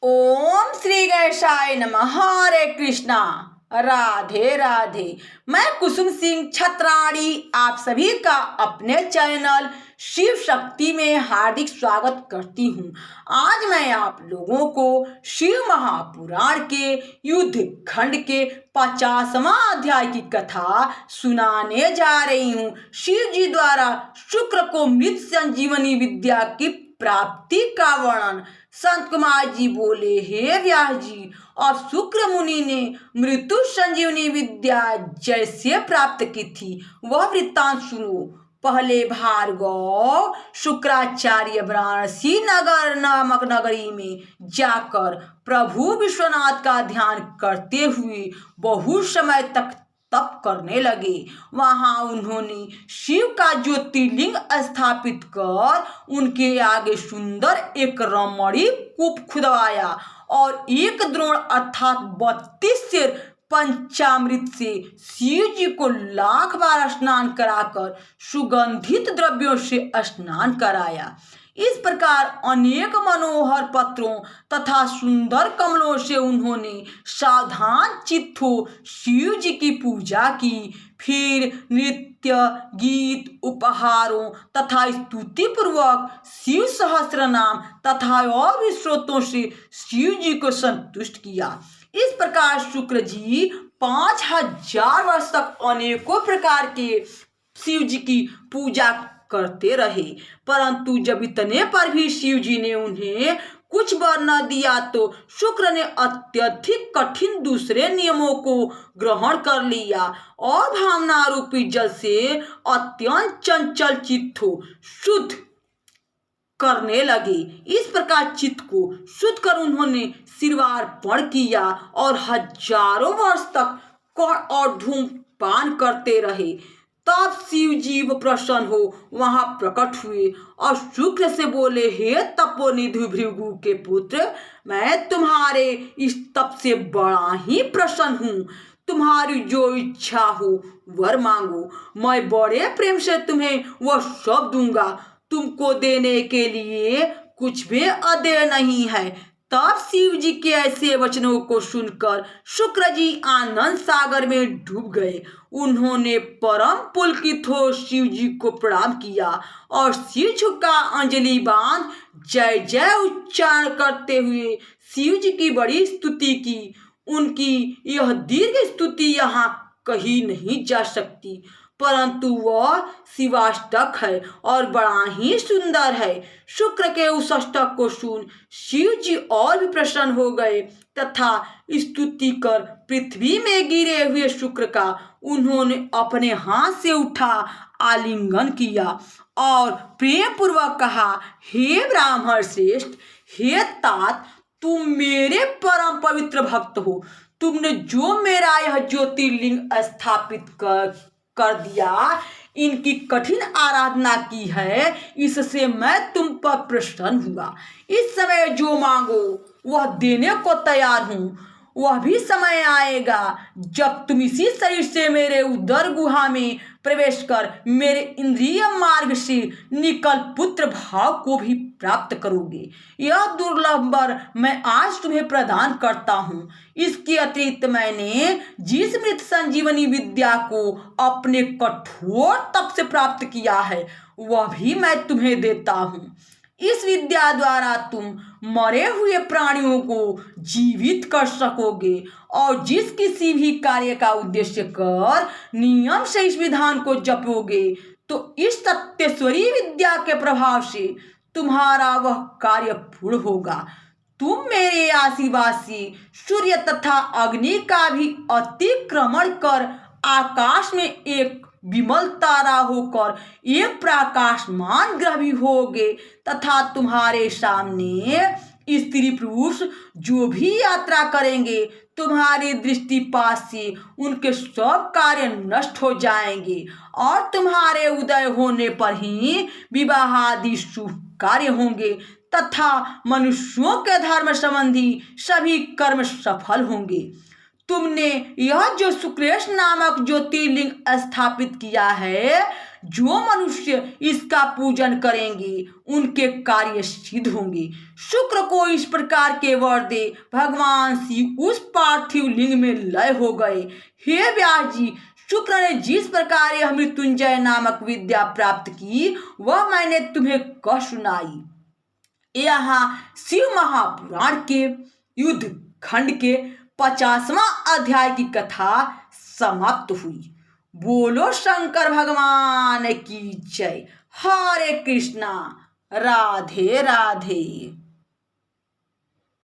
ओम श्री गणेशाय नमः। हरे कृष्णा, राधे राधे। मैं कुसुम सिंह छत्राणी आप सभी का अपने चैनल शिव शक्ति में हार्दिक स्वागत करती हूँ। आज मैं आप लोगों को शिव महापुराण के युद्ध खंड के 50वां अध्याय की कथा सुनाने जा रही हूँ। शिव जी द्वारा शुक्र को मृत संजीवनी विद्या की प्राप्ति का वर्णन। संत कुमार जी बोले, हे व्यास जी, और शुक्र मुनि ने मृत्यु संजीवनी विद्या जैसे प्राप्त की थी वह वृत्तांत सुनो। पहले भार्गव शुक्राचार्य वाराणसी नगर नामक नगरी में जाकर प्रभु विश्वनाथ का ध्यान करते हुए बहुत समय तक तप करने लगे। वहां उन्होंने शिव का ज्योतिर्लिंग स्थापित कर उनके आगे सुंदर एक रमणीय कूप खुदवाया और एक द्रोण अर्थात 32 सेर पंचामृत से शिव जी को लाख बार स्नान कराकर सुगंधित द्रव्यों से स्नान कराया। इस प्रकार अनेक मनोहर पत्रों तथा सुंदर कमलों से उन्होंने सावधान चित्त हो शिव जी की पूजा की। फिर नृत्य, गीत, उपहारों तथा स्तुति पूर्वक शिव सहस्त्र नाम तथा और भी स्रोतों से शिव जी को संतुष्ट किया। इस प्रकार शुक्र जी 5000 वर्ष तक अनेकों प्रकार के शिव जी की पूजा करते रहे, परंतु जब इतने पर भी शिव जी ने उन्हें कुछ वर न दिया तो शुक्र ने अत्यधिक कठिन दूसरे नियमों को ग्रहण कर लिया और भावना रूपी जल से अत्यंत चंचल चित्त हो शुद्ध करने लगे। इस प्रकार चित्त को शुद्ध कर उन्होंने सिरवार्पण किया और हजारों वर्ष तक कर और धूमपान करते रहे। तब शिव जी प्रसन्न हो वहां प्रकट हुए और शुक्र से बोले, हे तपोनिधि भृगु के पुत्र, मैं तुम्हारे इस तप से बड़ा ही प्रसन्न हूँ। तुम्हारी जो इच्छा हो वर मांगो, मैं बड़े प्रेम से तुम्हें वह सब दूंगा। तुमको देने के लिए कुछ भी अदेय नहीं है। तब शिव जी के ऐसे वचनों को सुनकर शुक्र जी आनंद सागर में डूब गए। उन्होंने परम पुलकित हो शिव जी को प्रणाम किया और सिर झुका अंजलि बांध जय जय उच्चारण करते हुए शिव जी की बड़ी स्तुति की। उनकी यह दीर्घ स्तुति यहाँ कही नहीं जा सकती, परंतु वह शिवाष्टक है और बड़ा ही सुंदर है। शुक्र के उस अष्टक को सुन शिव जी और भी प्रसन्न हो गए तथा स्तुति कर पृथ्वी में गिरे हुए शुक्र का उन्होंने अपने हाथ से उठा आलिंगन किया और प्रेम पूर्वक कहा, हे ब्राह्मण श्रेष्ठ, हे तात, तुम मेरे परम पवित्र भक्त हो। तुमने जो मेरा यह ज्योतिर्लिंग स्थापित कर दिया, इनकी कठिन आराधना की है, इससे मैं तुम पर प्रसन्न हुआ। इस समय जो मांगो वह देने को तैयार हूँ। वह भी समय आएगा जब तुम इसी शरीर से मेरे उदर गुहा में प्रवेश कर मेरे इंद्रिय मार्ग से निकल पुत्र भाव को भी प्राप्त करोगे। यह दुर्लभ वर मैं आज तुम्हें प्रदान करता हूँ। इसके अतिरिक्त मैंने जिस मृत संजीवनी विद्या को अपने कठोर तप से प्राप्त किया है वह भी मैं तुम्हें देता हूँ। इस विद्या द्वारा तुम मरे हुए प्राणियों को जीवित कर सकोगे और जिस किसी भी कार्य का उद्देश्य कर नियम से इस विधान को जपोगे तो इस तत्वेश्वरी विद्या के प्रभाव से तुम्हारा वह कार्य पूर्ण होगा। तुम मेरे आशीर्वाद से सूर्य तथा अग्नि का भी अतिक्रमण कर आकाश में एक विमल तारा होकर एक प्रकाशमान ग्रह भी होगे तथा तुम्हारे सामने स्त्री पुरुष जो भी यात्रा करेंगे तुम्हारी दृष्टिपात से उनके सब कार्य नष्ट हो जाएंगे और तुम्हारे उदय होने पर ही विवाह आदि शुभ कार्य होंगे तथा मनुष्यों के धर्म संबंधी सभी कर्म सफल होंगे। तुमने यह जो शुक्रेश नामक ज्योतिर्लिंग स्थापित किया है, जो मनुष्य इसका पूजन करेंगे उनके कार्य सिद्ध होंगे। शुक्र को इस प्रकार के वर दे भगवान शिव उस पार्थिव लिंग में लय हो गए। हे व्यास जी, शुक्र ने जिस प्रकार यह मृत्युंजय नामक विद्या प्राप्त की वह मैंने तुम्हें कह सुनाई। यहाँ शिव महापुराण के युद्ध खंड के 50वां अध्याय की कथा समाप्त हुई। बोलो शंकर भगवान की जय। हरे कृष्णा। राधे राधे।